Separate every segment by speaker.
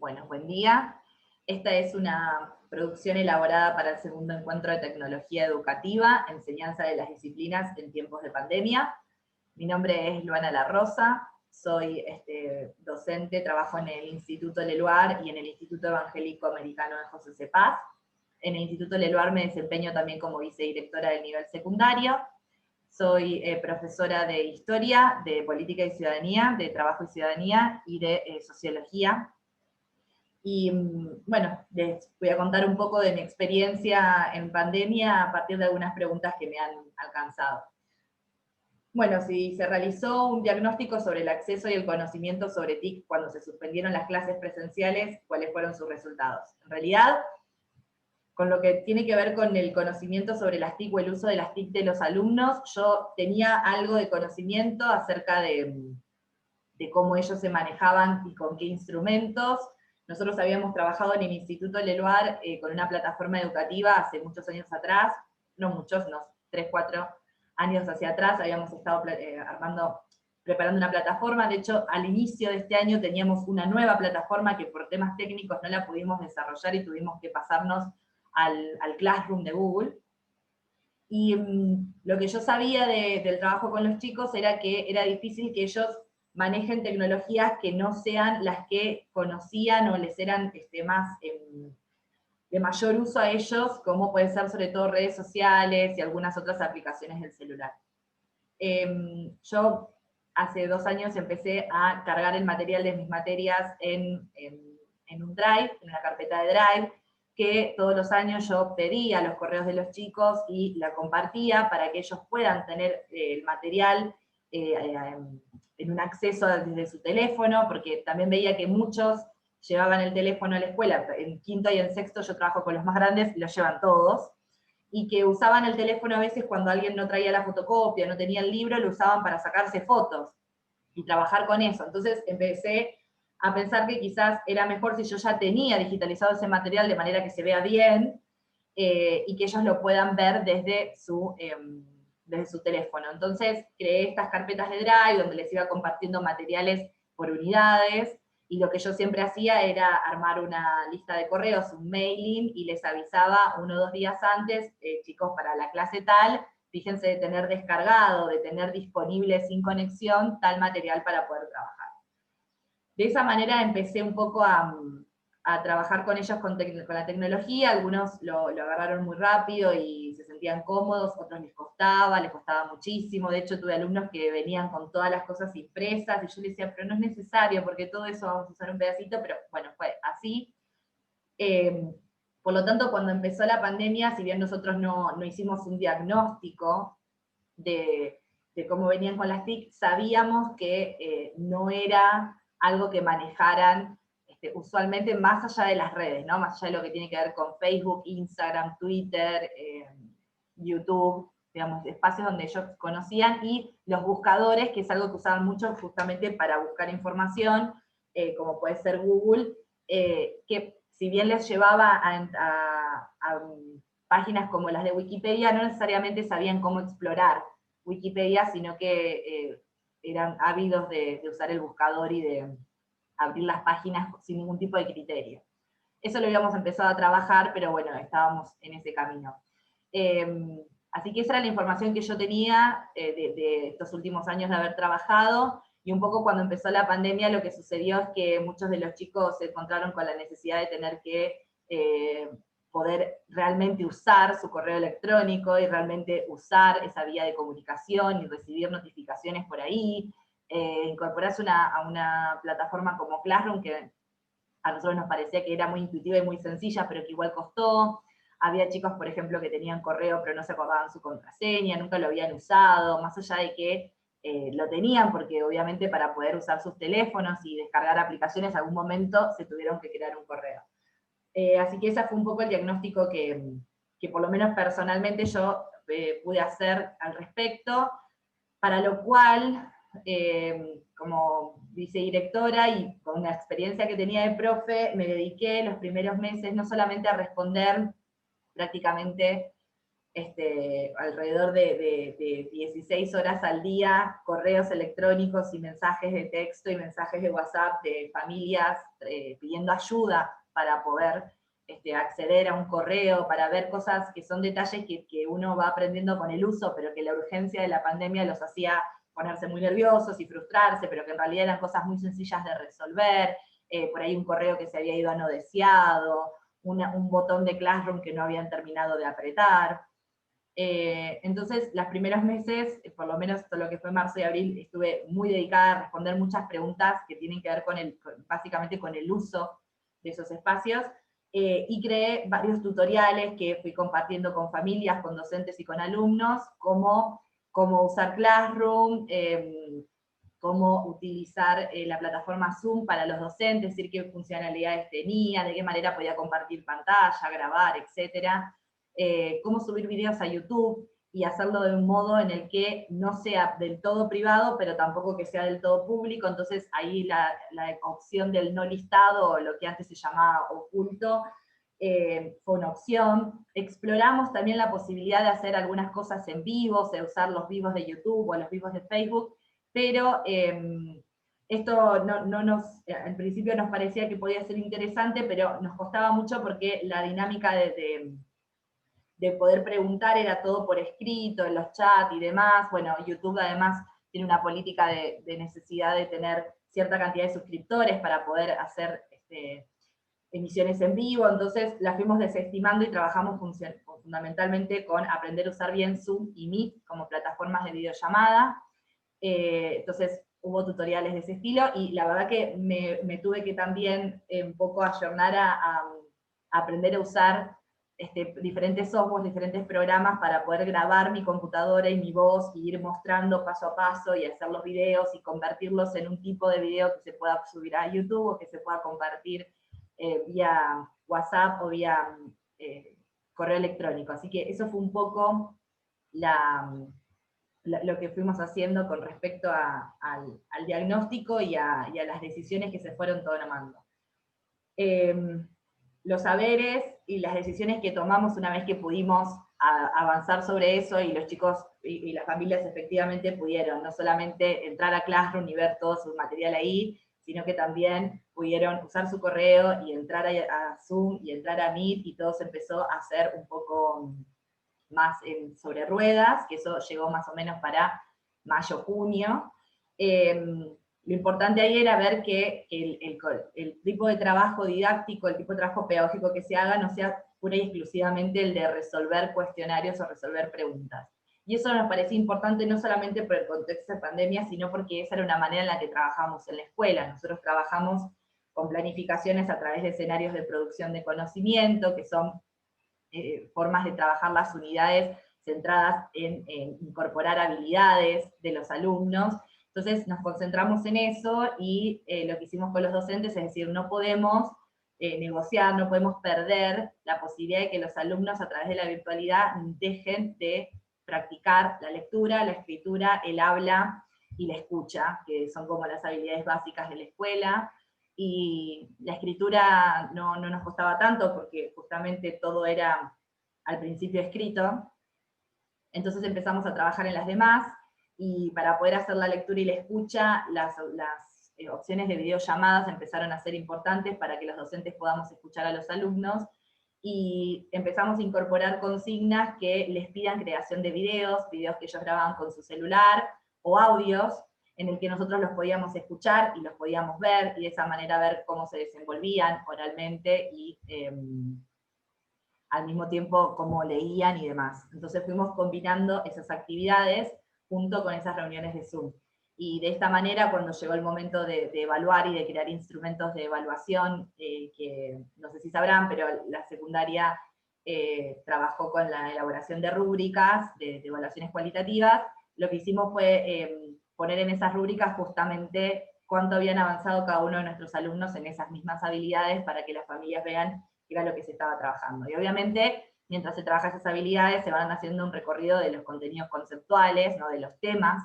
Speaker 1: Bueno, buen día. Esta es una producción elaborada para el segundo encuentro de tecnología educativa, enseñanza de las disciplinas en tiempos de pandemia. Mi nombre es Luana La Rosa, soy docente, trabajo en el Instituto Leluar y en el Instituto Evangélico Americano de José C. Paz. En el Instituto Leluar me desempeño también como vicedirectora del nivel secundario. Soy profesora de Historia, de Política y Ciudadanía, de Trabajo y Ciudadanía y de Sociología. Y bueno, les voy a contar un poco de mi experiencia en pandemia a partir de algunas preguntas que me han alcanzado. Bueno, si se realizó un diagnóstico sobre el acceso y el conocimiento sobre TIC cuando se suspendieron las clases presenciales, ¿cuáles fueron sus resultados? En realidad, con lo que tiene que ver con el conocimiento sobre las TIC o el uso de las TIC de los alumnos, yo tenía algo de conocimiento acerca de cómo ellos se manejaban y con qué instrumentos. Nosotros habíamos trabajado en el Instituto Leluar con una plataforma educativa hace muchos años atrás, no muchos, unos 3, 4 años hacia atrás, habíamos estado preparando una plataforma. De hecho, al inicio de este año teníamos una nueva plataforma que por temas técnicos no la pudimos desarrollar y tuvimos que pasarnos al Classroom de Google. Y lo que yo sabía del trabajo con los chicos era que era difícil que ellos manejen tecnologías que no sean las que conocían o les eran más de mayor uso a ellos, como puede ser sobre todo redes sociales y algunas otras aplicaciones del celular. Yo hace 2 años empecé a cargar el material de mis materias en un Drive, en una carpeta de Drive, que todos los años yo pedía los correos de los chicos y la compartía para que ellos puedan tener el material en un acceso desde su teléfono, porque también veía que muchos llevaban el teléfono a la escuela. En quinto y en sexto yo trabajo con los más grandes y lo llevan todos, y que usaban el teléfono a veces cuando alguien no traía la fotocopia, no tenía el libro, lo usaban para sacarse fotos y trabajar con eso. Entonces empecé a pensar que quizás era mejor si yo ya tenía digitalizado ese material de manera que se vea bien y que ellos lo puedan ver desde su teléfono. Entonces creé estas carpetas de Drive donde les iba compartiendo materiales por unidades, y lo que yo siempre hacía era armar una lista de correos, un mailing, y les avisaba 1 o 2 días antes, chicos, para la clase tal, fíjense de tener descargado, de tener disponible sin conexión tal material para poder trabajar. De esa manera empecé un poco a trabajar con ellos con la tecnología. Algunos lo agarraron muy rápido y se sentían cómodos, otros les costaba muchísimo. De hecho, tuve alumnos que venían con todas las cosas impresas, y yo les decía, pero no es necesario, porque todo eso vamos a usar un pedacito, pero bueno, fue así. Por lo tanto, cuando empezó la pandemia, si bien nosotros no hicimos un diagnóstico de cómo venían con las TIC, sabíamos que no era algo que manejaran usualmente más allá de las redes, ¿no? Más allá de lo que tiene que ver con Facebook, Instagram, Twitter, YouTube, digamos, espacios donde ellos conocían, y los buscadores, que es algo que usaban mucho justamente para buscar información, como puede ser Google, que si bien les llevaba a páginas como las de Wikipedia, no necesariamente sabían cómo explorar Wikipedia, sino que eran ávidos de usar el buscador y de abrir las páginas sin ningún tipo de criterio. Eso lo habíamos empezado a trabajar, pero bueno, estábamos en ese camino. Así que esa era la información que yo tenía de estos últimos años de haber trabajado, y un poco cuando empezó la pandemia lo que sucedió es que muchos de los chicos se encontraron con la necesidad de tener que poder realmente usar su correo electrónico y realmente usar esa vía de comunicación y recibir notificaciones por ahí, incorporarse a una plataforma como Classroom, que a nosotros nos parecía que era muy intuitiva y muy sencilla, pero que igual costó. Había chicos, por ejemplo, que tenían correo pero no se acordaban su contraseña, nunca lo habían usado, más allá de que lo tenían, porque obviamente para poder usar sus teléfonos y descargar aplicaciones, en algún momento se tuvieron que crear un correo. Así que ese fue un poco el diagnóstico que por lo menos personalmente yo pude hacer al respecto, para lo cual, como vicedirectora y con la experiencia que tenía de profe, me dediqué los primeros meses no solamente a responder prácticamente alrededor de 16 horas al día, correos electrónicos y mensajes de texto y mensajes de WhatsApp de familias pidiendo ayuda para poder acceder a un correo, para ver cosas que son detalles que uno va aprendiendo con el uso, pero que la urgencia de la pandemia los hacía ponerse muy nerviosos y frustrarse, pero que en realidad eran cosas muy sencillas de resolver, por ahí un correo que se había ido a no deseado, un botón de Classroom que no habían terminado de apretar. Entonces, los primeros meses, por lo menos todo lo que fue marzo y abril, estuve muy dedicada a responder muchas preguntas que tienen que ver básicamente con el uso de esos espacios, y creé varios tutoriales que fui compartiendo con familias, con docentes y con alumnos, cómo usar Classroom, cómo utilizar la plataforma Zoom para los docentes, es decir, qué funcionalidades tenía, de qué manera podía compartir pantalla, grabar, etcétera. Cómo subir videos a YouTube y hacerlo de un modo en el que no sea del todo privado, pero tampoco que sea del todo público. Entonces ahí la opción del no listado, o lo que antes se llamaba oculto, fue una opción. Exploramos también la posibilidad de hacer algunas cosas en vivo, de usar los vivos de YouTube o los vivos de Facebook, pero esto en principio nos parecía que podía ser interesante, pero nos costaba mucho porque la dinámica de poder preguntar era todo por escrito, en los chats y demás. Bueno, YouTube además tiene una política de necesidad de tener cierta cantidad de suscriptores para poder hacer emisiones en vivo, entonces las fuimos desestimando y trabajamos fundamentalmente con aprender a usar bien Zoom y Meet como plataformas de videollamada. Entonces hubo tutoriales de ese estilo, y la verdad que me tuve que también un poco ayornar a aprender a usar diferentes softwares, diferentes programas para poder grabar mi computadora y mi voz, y ir mostrando paso a paso, y hacer los videos, y convertirlos en un tipo de video que se pueda subir a YouTube, o que se pueda compartir vía WhatsApp o vía correo electrónico. Así que eso fue un poco lo que fuimos haciendo con respecto al diagnóstico y a las decisiones que se fueron tomando. Los saberes y las decisiones que tomamos una vez que pudimos avanzar sobre eso, y los chicos y las familias efectivamente pudieron no solamente entrar a Classroom y ver todo su material ahí, sino que también pudieron usar su correo y entrar a Zoom y entrar a Meet, y todo se empezó a hacer un poco más sobre ruedas, que eso llegó más o menos para mayo, junio. Lo importante ahí era ver que el tipo de trabajo didáctico, el tipo de trabajo pedagógico que se haga, no sea pura y exclusivamente el de resolver cuestionarios o resolver preguntas. Y eso nos parecía importante no solamente por el contexto de pandemia, sino porque esa era una manera en la que trabajamos en la escuela. Nosotros trabajamos con planificaciones a través de escenarios de producción de conocimiento, que son formas de trabajar las unidades centradas en incorporar habilidades de los alumnos. Entonces nos concentramos en eso, y lo que hicimos con los docentes es decir, no podemos negociar, no podemos perder la posibilidad de que los alumnos a través de la virtualidad dejen de practicar la lectura, la escritura, el habla y la escucha, que son como las habilidades básicas de la escuela. Y la escritura no nos costaba tanto, porque justamente todo era al principio escrito. Entonces empezamos a trabajar en las demás, y para poder hacer la lectura y la escucha, las opciones de videollamadas empezaron a ser importantes para que los docentes podamos escuchar a los alumnos, y empezamos a incorporar consignas que les pidan creación de videos que ellos grababan con su celular, o audios, en el que nosotros los podíamos escuchar y los podíamos ver, y de esa manera ver cómo se desenvolvían oralmente, y al mismo tiempo cómo leían y demás. Entonces fuimos combinando esas actividades junto con esas reuniones de Zoom. Y de esta manera, cuando llegó el momento de evaluar y de crear instrumentos de evaluación, que no sé si sabrán, pero la secundaria trabajó con la elaboración de rúbricas, de evaluaciones cualitativas, lo que hicimos fue poner en esas rúbricas justamente cuánto habían avanzado cada uno de nuestros alumnos en esas mismas habilidades, para que las familias vean qué era lo que se estaba trabajando. Y obviamente, mientras se trabaja esas habilidades, se van haciendo un recorrido de los contenidos conceptuales, ¿no? De los temas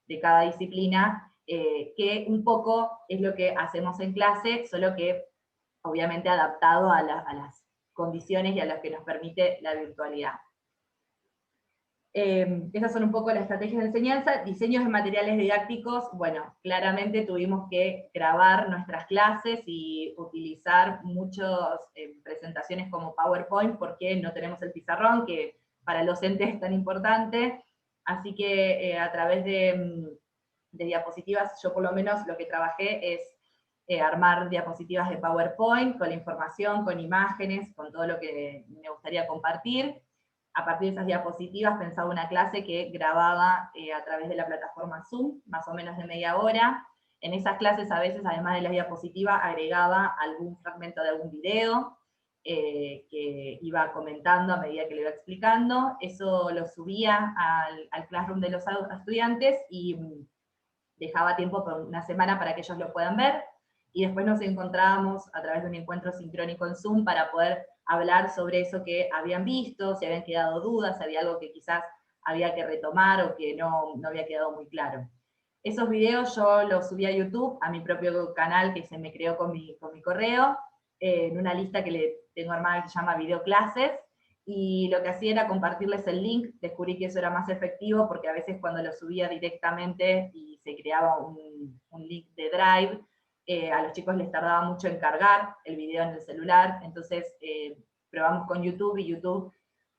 Speaker 1: de cada disciplina, que un poco es lo que hacemos en clase, solo que obviamente adaptado a las condiciones y a lo que nos permite la virtualidad. Esas son un poco las estrategias de enseñanza. Diseños de materiales didácticos, bueno, claramente tuvimos que grabar nuestras clases y utilizar muchas presentaciones como PowerPoint, porque no tenemos el pizarrón, que para el docente es tan importante. Así que a través de diapositivas, yo por lo menos lo que trabajé es armar diapositivas de PowerPoint, con la información, con imágenes, con todo lo que me gustaría compartir. A partir de esas diapositivas pensaba una clase que grababa a través de la plataforma Zoom, más o menos de media hora. En esas clases a veces, además de la diapositiva, agregaba algún fragmento de algún video que iba comentando a medida que le iba explicando. Eso lo subía al Classroom de los estudiantes y dejaba tiempo por una semana para que ellos lo puedan ver. Y después nos encontrábamos a través de un encuentro sincrónico en Zoom para poder hablar sobre eso que habían visto, si habían quedado dudas, si había algo que quizás había que retomar o que no había quedado muy claro. Esos videos yo los subí a YouTube, a mi propio canal que se me creó con mi correo, en una lista que le tengo armada que se llama Videoclases, y lo que hacía era compartirles el link. Descubrí que eso era más efectivo porque a veces cuando lo subía directamente y se creaba un link de Drive, a los chicos les tardaba mucho en cargar el video en el celular. Entonces probamos con YouTube, y YouTube,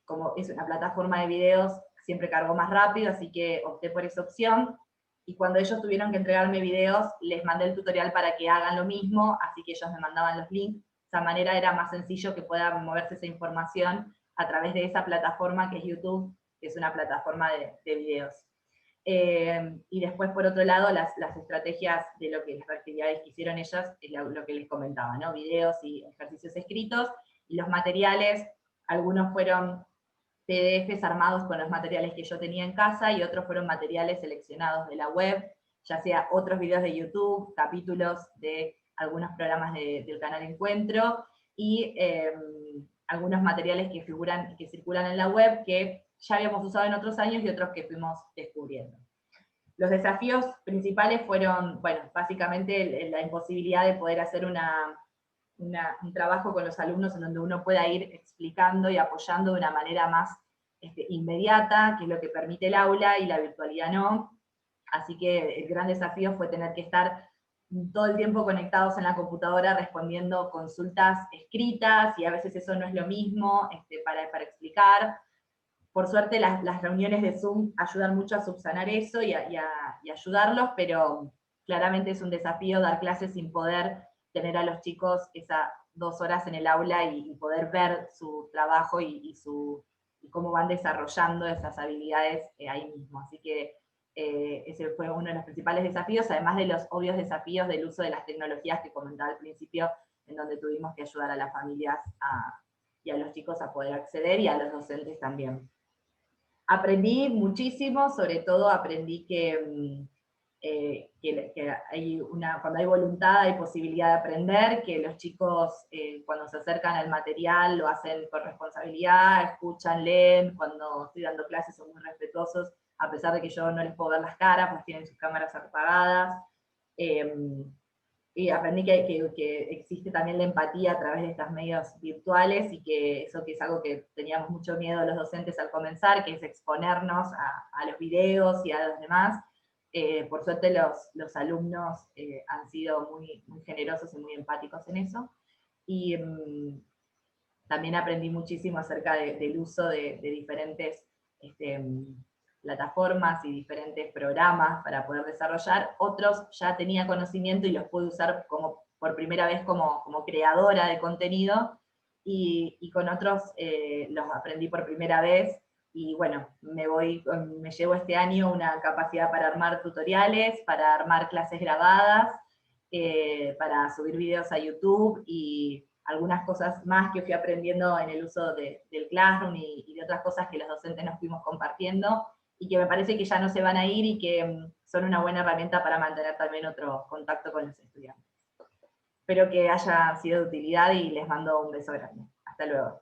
Speaker 1: como es una plataforma de videos, siempre cargó más rápido, así que opté por esa opción. Y cuando ellos tuvieron que entregarme videos, les mandé el tutorial para que hagan lo mismo, así que ellos me mandaban los links. De esa manera era más sencillo que pueda moverse esa información a través de esa plataforma que es YouTube, que es una plataforma de videos. Y después, por otro lado, las estrategias de lo que las actividades que hicieron ellas, lo que les comentaba, ¿no? Videos y ejercicios escritos, y los materiales, algunos fueron PDFs armados con los materiales que yo tenía en casa, y otros fueron materiales seleccionados de la web, ya sea otros videos de YouTube, capítulos de algunos programas del canal Encuentro, y algunos materiales que circulan en la web, que ya habíamos usado en otros años y otros que fuimos descubriendo. Los desafíos principales fueron, bueno, básicamente la imposibilidad de poder hacer un trabajo con los alumnos en donde uno pueda ir explicando y apoyando de una manera más inmediata, que es lo que permite el aula, y la virtualidad no. Así que el gran desafío fue tener que estar todo el tiempo conectados en la computadora respondiendo consultas escritas, y a veces eso no es lo mismo para explicar. Por suerte las reuniones de Zoom ayudan mucho a subsanar eso y ayudarlos, pero claramente es un desafío dar clases sin poder tener a los chicos esas 2 horas en el aula y poder ver su trabajo y cómo van desarrollando esas habilidades ahí mismo. Así que ese fue uno de los principales desafíos, además de los obvios desafíos del uso de las tecnologías que comentaba al principio, en donde tuvimos que ayudar a las familias y a los chicos a poder acceder, y a los docentes también. Aprendí muchísimo, sobre todo aprendí que cuando hay voluntad hay posibilidad de aprender, que los chicos cuando se acercan al material lo hacen con responsabilidad, escuchan, leen, cuando estoy dando clases son muy respetuosos, a pesar de que yo no les puedo ver las caras, pues tienen sus cámaras apagadas. Y aprendí que existe también la empatía a través de estos medios virtuales, y que eso que es algo que teníamos mucho miedo los docentes al comenzar, que es exponernos a los videos y a los demás. Por suerte los alumnos han sido muy, muy generosos y muy empáticos en eso. Y también aprendí muchísimo acerca del uso de diferentes plataformas y diferentes programas para poder desarrollar. Otros ya tenía conocimiento y los pude usar por primera vez como creadora de contenido, y con otros los aprendí por primera vez. Y bueno, me llevo este año una capacidad para armar tutoriales, para armar clases grabadas, para subir videos a YouTube, y algunas cosas más que fui aprendiendo en el uso del Classroom y de otras cosas que los docentes nos fuimos compartiendo, y que me parece que ya no se van a ir, y que son una buena herramienta para mantener también otro contacto con los estudiantes. Espero que haya sido de utilidad, y les mando un beso grande. Hasta luego.